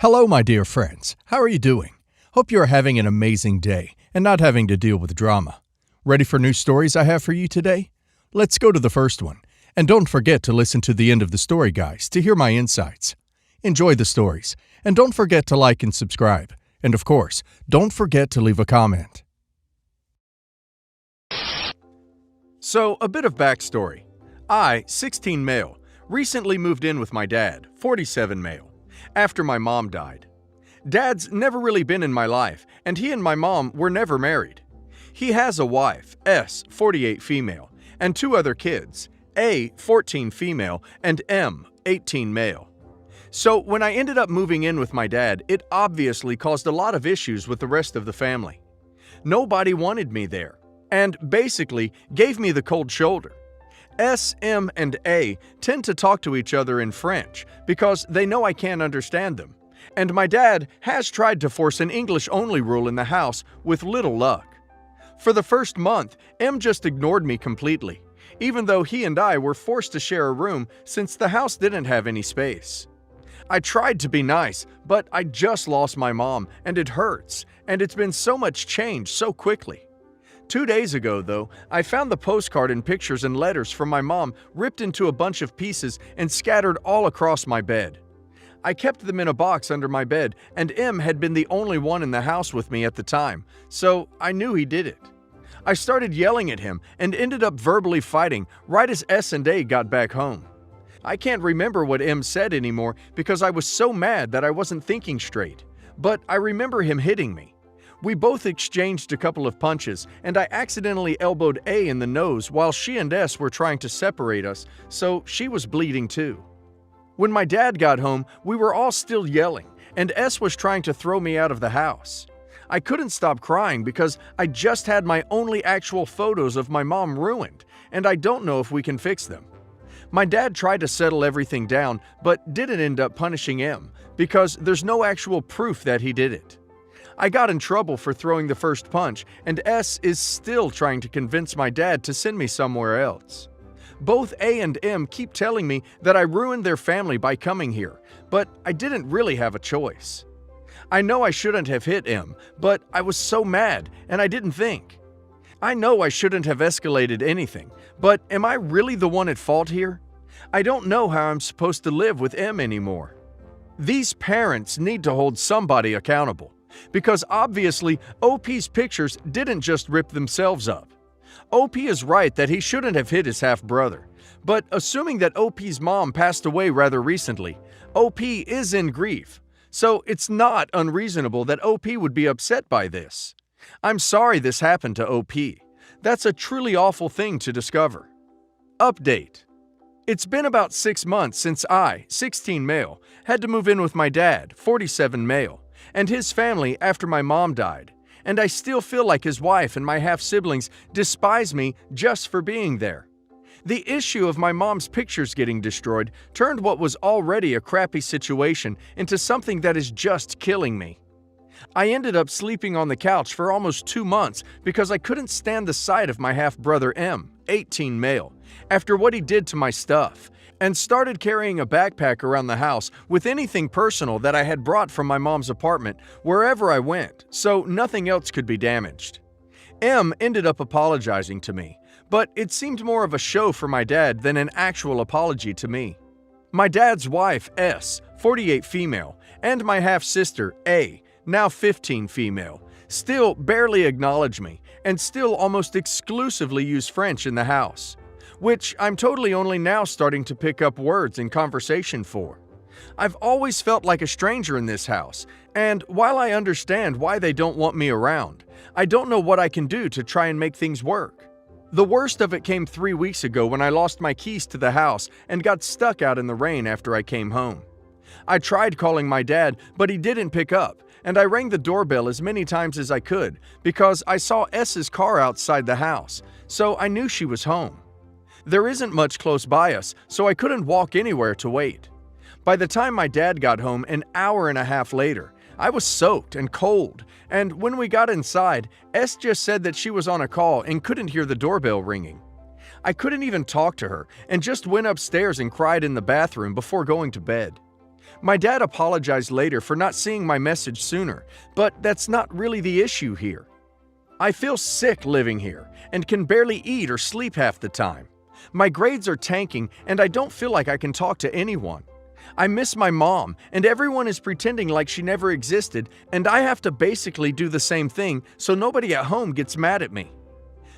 Hello, my dear friends. How are you doing? Hope you are having an amazing day and not having to deal with drama. Ready for new stories I have for you today? Let's go to the first one. And don't forget to listen to the end of the story, guys, to hear my insights. Enjoy the stories. And don't forget to like and subscribe. And of course, don't forget to leave a comment. So, a bit of backstory. I, 16 male, recently moved in with my dad, 47 male, after my mom died. Dad's never really been in my life, and he and my mom were never married. He has a wife, S, 48 female, and two other kids, A, 14 female, and M, 18 male. So when I ended up moving in with my dad, it obviously caused a lot of issues with the rest of the family. Nobody wanted me there, and basically gave me the cold shoulder. S, M, and A tend to talk to each other in French because they know I can't understand them. And my dad has tried to force an English-only rule in the house with little luck. For the first month, M just ignored me completely, even though he and I were forced to share a room since the house didn't have any space. I tried to be nice, but I just lost my mom, and it hurts, and it's been so much change so quickly. 2 days ago, though, I found the postcard and pictures and letters from my mom ripped into a bunch of pieces and scattered all across my bed. I kept them in a box under my bed, and M had been the only one in the house with me at the time, so I knew he did it. I started yelling at him and ended up verbally fighting right as S and A got back home. I can't remember what M said anymore because I was so mad that I wasn't thinking straight, but I remember him hitting me. We both exchanged a couple of punches, and I accidentally elbowed A in the nose while she and S were trying to separate us, so she was bleeding too. When my dad got home, we were all still yelling, and S was trying to throw me out of the house. I couldn't stop crying because I just had my only actual photos of my mom ruined, and I don't know if we can fix them. My dad tried to settle everything down, but didn't end up punishing M because there's no actual proof that he did it. I got in trouble for throwing the first punch, and S is still trying to convince my dad to send me somewhere else. Both A and M keep telling me that I ruined their family by coming here, but I didn't really have a choice. I know I shouldn't have hit M, but I was so mad, and I didn't think. I know I shouldn't have escalated anything, but am I really the one at fault here? I don't know how I'm supposed to live with M anymore. These parents need to hold somebody accountable. Because obviously, OP's pictures didn't just rip themselves up. OP is right that he shouldn't have hit his half-brother, but assuming that OP's mom passed away rather recently, OP is in grief, so it's not unreasonable that OP would be upset by this. I'm sorry this happened to OP. That's a truly awful thing to discover. Update. It's been about 6 months since I, 16 male, had to move in with my dad, 47 male, and his family after my mom died, and I still feel like his wife and my half-siblings despise me just for being there. The issue of my mom's pictures getting destroyed turned what was already a crappy situation into something that is just killing me. I ended up sleeping on the couch for almost 2 months because I couldn't stand the sight of my half-brother M, 18 male, after what he did to my stuff, and started carrying a backpack around the house with anything personal that I had brought from my mom's apartment wherever I went, so nothing else could be damaged. M ended up apologizing to me, but it seemed more of a show for my dad than an actual apology to me. My dad's wife, S, 48 female, and my half-sister, A, now 15 female, still barely acknowledge me and still almost exclusively use French in the house, which I'm totally only now starting to pick up words in conversation for. I've always felt like a stranger in this house, and while I understand why they don't want me around, I don't know what I can do to try and make things work. The worst of it came 3 weeks ago when I lost my keys to the house and got stuck out in the rain after I came home. I tried calling my dad, but he didn't pick up, and I rang the doorbell as many times as I could because I saw S's car outside the house, so I knew she was home. There isn't much close by us, so I couldn't walk anywhere to wait. By the time my dad got home an hour and a half later, I was soaked and cold, and when we got inside, S just said that she was on a call and couldn't hear the doorbell ringing. I couldn't even talk to her and just went upstairs and cried in the bathroom before going to bed. My dad apologized later for not seeing my message sooner, but that's not really the issue here. I feel sick living here and can barely eat or sleep half the time. My grades are tanking and I don't feel like I can talk to anyone. I miss my mom and everyone is pretending like she never existed, and I have to basically do the same thing so nobody at home gets mad at me.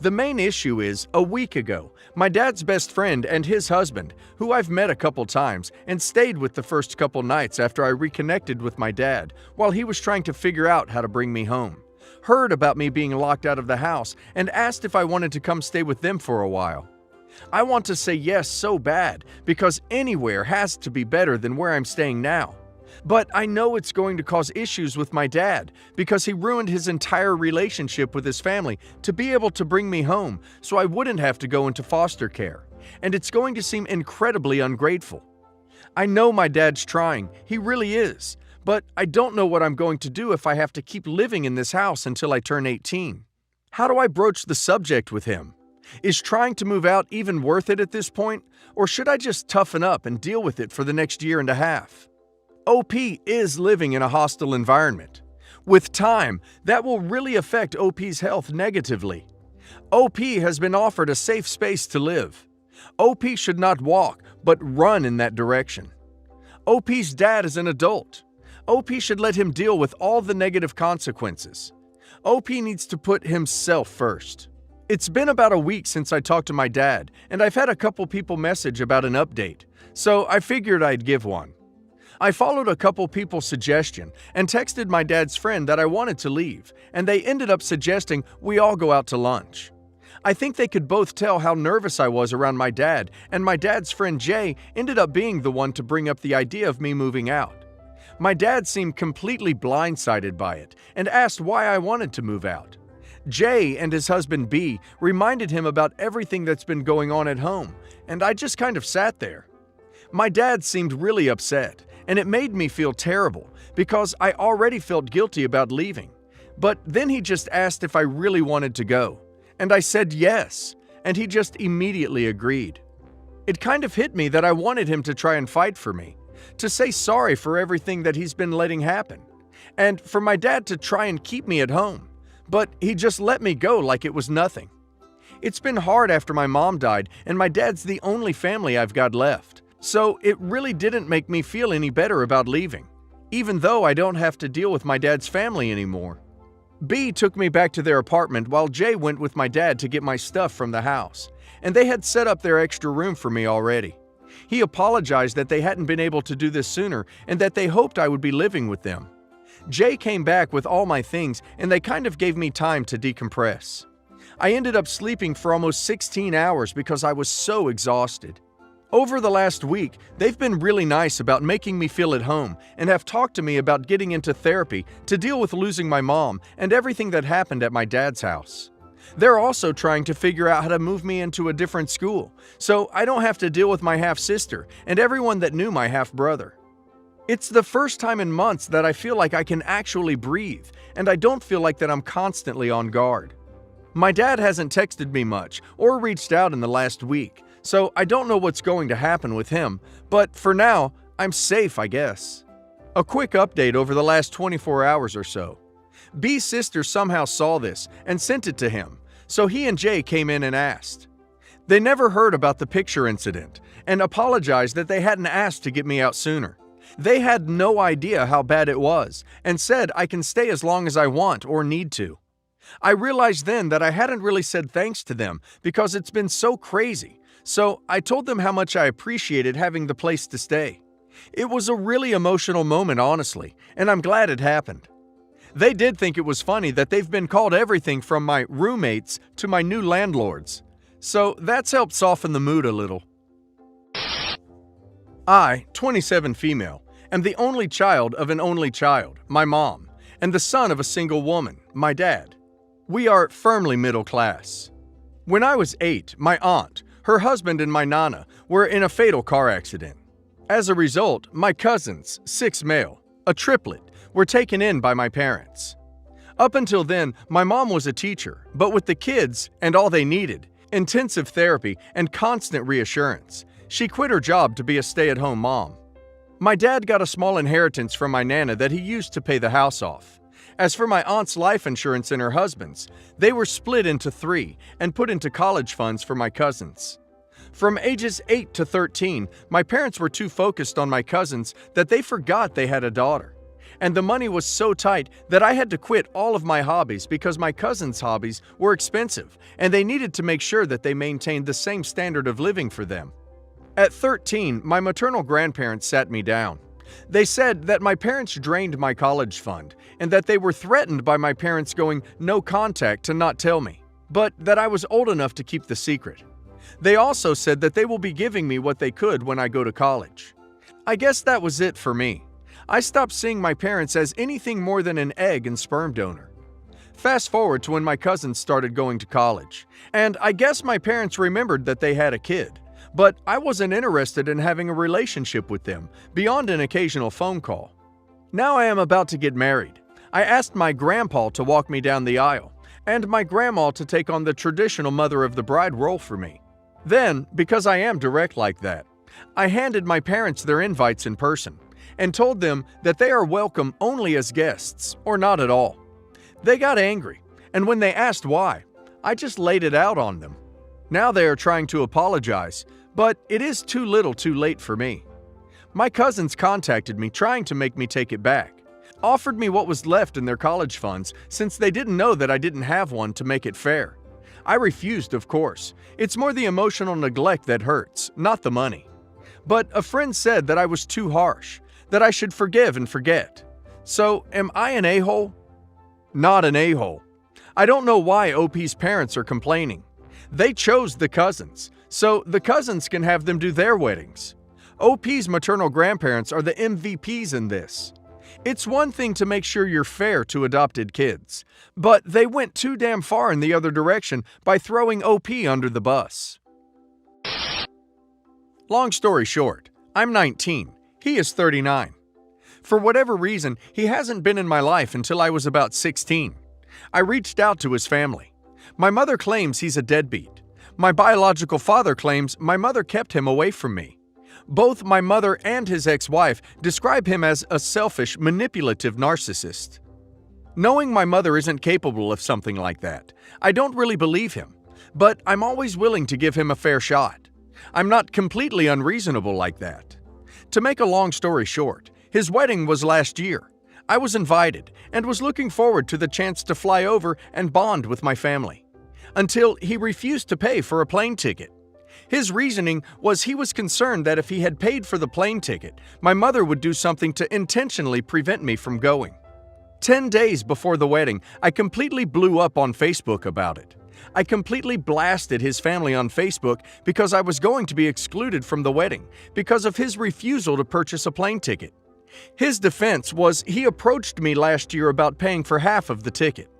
The main issue is, a week ago, my dad's best friend and his husband, who I've met a couple times and stayed with the first couple nights after I reconnected with my dad while he was trying to figure out how to bring me home, heard about me being locked out of the house and asked if I wanted to come stay with them for a while. I want to say yes so bad because anywhere has to be better than where I'm staying now. But I know it's going to cause issues with my dad because he ruined his entire relationship with his family to be able to bring me home so I wouldn't have to go into foster care, and it's going to seem incredibly ungrateful. I know my dad's trying, he really is, but I don't know what I'm going to do if I have to keep living in this house until I turn 18. How do I broach the subject with him? Is trying to move out even worth it at this point, or should I just toughen up and deal with it for the next year and a half? OP is living in a hostile environment. With time, that will really affect OP's health negatively. OP has been offered a safe space to live. OP should not walk, but run in that direction. OP's dad is an adult. OP should let him deal with all the negative consequences. OP needs to put himself first. It's been about a week since I talked to my dad, and I've had a couple people message about an update, so I figured I'd give one. I followed a couple people's suggestion and texted my dad's friend that I wanted to leave, and they ended up suggesting we all go out to lunch. I think they could both tell how nervous I was around my dad, and my dad's friend Jay ended up being the one to bring up the idea of me moving out. My dad seemed completely blindsided by it and asked why I wanted to move out. Jay and his husband B reminded him about everything that's been going on at home, and I just kind of sat there. My dad seemed really upset, and it made me feel terrible because I already felt guilty about leaving. But then he just asked if I really wanted to go, and I said yes, and he just immediately agreed. It kind of hit me that I wanted him to try and fight for me, to say sorry for everything that he's been letting happen, and for my dad to try and keep me at home. But he just let me go like it was nothing. It's been hard after my mom died, and my dad's the only family I've got left. So it really didn't make me feel any better about leaving, even though I don't have to deal with my dad's family anymore. B took me back to their apartment while Jay went with my dad to get my stuff from the house, and they had set up their extra room for me already. He apologized that they hadn't been able to do this sooner and that they hoped I would be living with them. Jay came back with all my things, and they kind of gave me time to decompress. I ended up sleeping for almost 16 hours because I was so exhausted. Over the last week, they've been really nice about making me feel at home and have talked to me about getting into therapy to deal with losing my mom and everything that happened at my dad's house. They're also trying to figure out how to move me into a different school, so I don't have to deal with my half-sister and everyone that knew my half-brother. It's the first time in months that I feel like I can actually breathe, and I don't feel like that I'm constantly on guard. My dad hasn't texted me much or reached out in the last week, so I don't know what's going to happen with him, but for now, I'm safe, I guess. A quick update over the last 24 hours or so. B's sister somehow saw this and sent it to him, so he and Jay came in and asked. They never heard about the picture incident and apologized that they hadn't asked to get me out sooner. They had no idea how bad it was and said I can stay as long as I want or need to. I realized then that I hadn't really said thanks to them because it's been so crazy, so I told them how much I appreciated having the place to stay. It was a really emotional moment, honestly, and I'm glad it happened. They did think it was funny that they've been called everything from my roommates to my new landlords, so that's helped soften the mood a little. I, 27 female, am the only child of an only child, my mom, and the son of a single woman, my dad. We are firmly middle class. When I was 8, my aunt, her husband, and my nana were in a fatal car accident. As a result, my cousins, 6 male, a triplet, were taken in by my parents. Up until then, my mom was a teacher, but with the kids and all they needed, intensive therapy and constant reassurance, she quit her job to be a stay-at-home mom. My dad got a small inheritance from my Nana that he used to pay the house off. As for my aunt's life insurance and her husband's, they were split into 3 and put into college funds for my cousins. From ages 8 to 13, my parents were too focused on my cousins that they forgot they had a daughter. And the money was so tight that I had to quit all of my hobbies because my cousins' hobbies were expensive and they needed to make sure that they maintained the same standard of living for them. At 13, my maternal grandparents sat me down. They said that my parents drained my college fund and that they were threatened by my parents going no contact to not tell me, but that I was old enough to keep the secret. They also said that they will be giving me what they could when I go to college. I guess that was it for me. I stopped seeing my parents as anything more than an egg and sperm donor. Fast forward to when my cousins started going to college, and I guess my parents remembered that they had a kid. But I wasn't interested in having a relationship with them, beyond an occasional phone call. Now I am about to get married. I asked my grandpa to walk me down the aisle, and my grandma to take on the traditional mother of the bride role for me. Then, because I am direct like that, I handed my parents their invites in person, and told them that they are welcome only as guests, or not at all. They got angry, and when they asked why, I just laid it out on them. Now they are trying to apologize, but it is too little too late for me. My cousins contacted me trying to make me take it back, offered me what was left in their college funds since they didn't know that I didn't have one to make it fair. I refused, of course. It's more the emotional neglect that hurts, not the money. But a friend said that I was too harsh, that I should forgive and forget. So, am I an a-hole? Not an a-hole. I don't know why OP's parents are complaining. They chose the cousins, so the cousins can have them do their weddings. OP's maternal grandparents are the MVPs in this. It's one thing to make sure you're fair to adopted kids, but they went too damn far in the other direction by throwing OP under the bus. Long story short, I'm 19. He is 39. For whatever reason, he hasn't been in my life until I was about 16. I reached out to his family. My mother claims he's a deadbeat. My biological father claims my mother kept him away from me. Both my mother and his ex-wife describe him as a selfish, manipulative narcissist. Knowing my mother isn't capable of something like that, I don't really believe him, but I'm always willing to give him a fair shot. I'm not completely unreasonable like that. To make a long story short, his wedding was last year. I was invited and was looking forward to the chance to fly over and bond with my family, until he refused to pay for a plane ticket. His reasoning was he was concerned that if he had paid for the plane ticket, my mother would do something to intentionally prevent me from going. 10 days before the wedding, I completely blew up on Facebook about it. I completely blasted his family on Facebook because I was going to be excluded from the wedding because of his refusal to purchase a plane ticket. His defense was he approached me last year about paying for half of the ticket.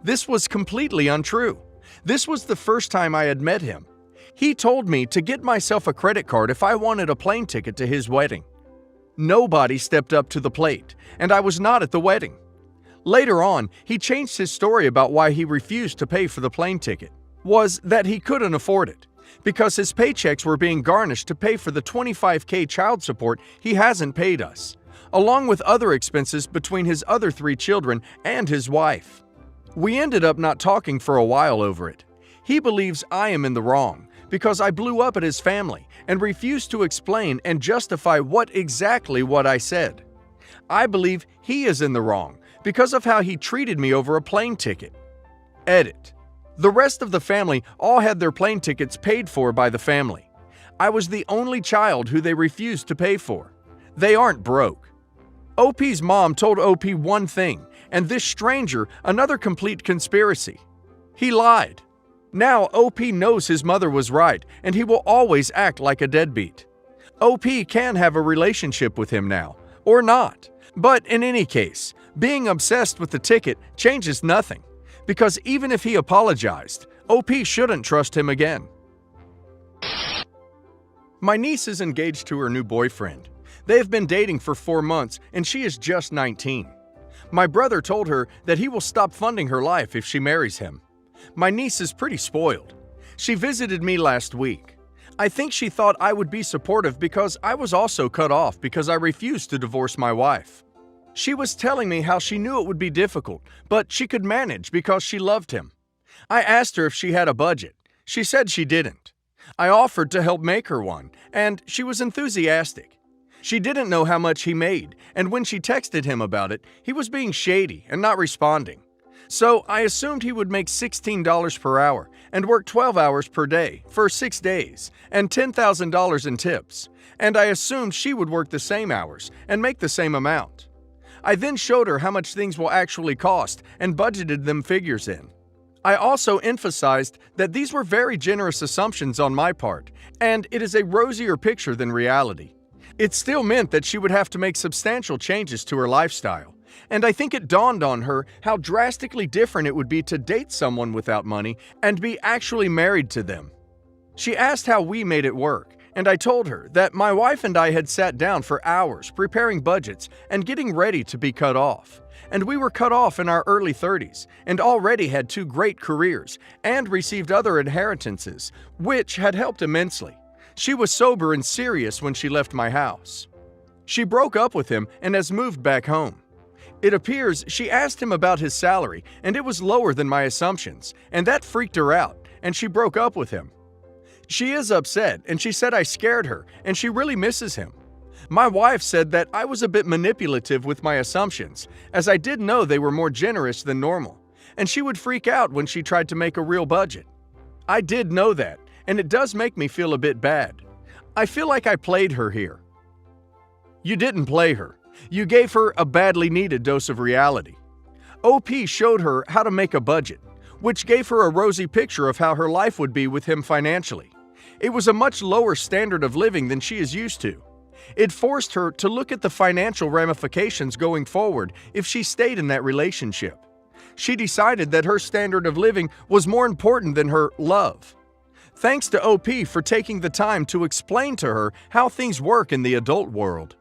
This was completely untrue. This was the first time I had met him. He told me to get myself a credit card if I wanted a plane ticket to his wedding. Nobody stepped up to the plate, and I was not at the wedding. Later on, he changed his story about why he refused to pay for the plane ticket. Was that he couldn't afford it, because his paychecks were being garnished to pay for the $25,000 child support he hasn't paid us, along with other expenses between his other 3 children and his wife. We ended up not talking for a while over it. He believes I am in the wrong because I blew up at his family and refused to explain and justify what I said. I believe he is in the wrong because of how he treated me over a plane ticket. Edit. The rest of the family all had their plane tickets paid for by the family. I was the only child who they refused to pay for. They aren't broke. OP's mom told OP one thing, and this stranger another complete conspiracy. He lied. Now OP knows his mother was right, and he will always act like a deadbeat. OP can have a relationship with him now, or not. But in any case, being obsessed with the ticket changes nothing, because even if he apologized, OP shouldn't trust him again. My niece is engaged to her new boyfriend. They have been dating for 4 months, and she is just 19. My brother told her that he will stop funding her life if she marries him. My niece is pretty spoiled. She visited me last week. I think she thought I would be supportive because I was also cut off because I refused to divorce my wife. She was telling me how she knew it would be difficult, but she could manage because she loved him. I asked her if she had a budget. She said she didn't. I offered to help make her one, and she was enthusiastic. She didn't know how much he made, and when she texted him about it, he was being shady and not responding. So I assumed he would make $16 per hour and work 12 hours per day for 6 days and $10,000 in tips, and I assumed she would work the same hours and make the same amount. I then showed her how much things will actually cost and budgeted them figures in. I also emphasized that these were very generous assumptions on my part, and it is a rosier picture than reality. It still meant that she would have to make substantial changes to her lifestyle, and I think it dawned on her how drastically different it would be to date someone without money and be actually married to them. She asked how we made it work, and I told her that my wife and I had sat down for hours preparing budgets and getting ready to be cut off. And we were cut off in our early 30s and already had 2 great careers and received other inheritances, which had helped immensely. She was sober and serious when she left my house. She broke up with him and has moved back home. It appears she asked him about his salary and it was lower than my assumptions, and that freaked her out, and she broke up with him. She is upset, and she said I scared her, and she really misses him. My wife said that I was a bit manipulative with my assumptions, as I did know they were more generous than normal, and she would freak out when she tried to make a real budget. I did know that, and it does make me feel a bit bad. I feel like I played her here. You didn't play her. You gave her a badly needed dose of reality. OP showed her how to make a budget, which gave her a rosy picture of how her life would be with him financially. It was a much lower standard of living than she is used to. It forced her to look at the financial ramifications going forward if she stayed in that relationship. She decided that her standard of living was more important than her love. Thanks to OP for taking the time to explain to her how things work in the adult world.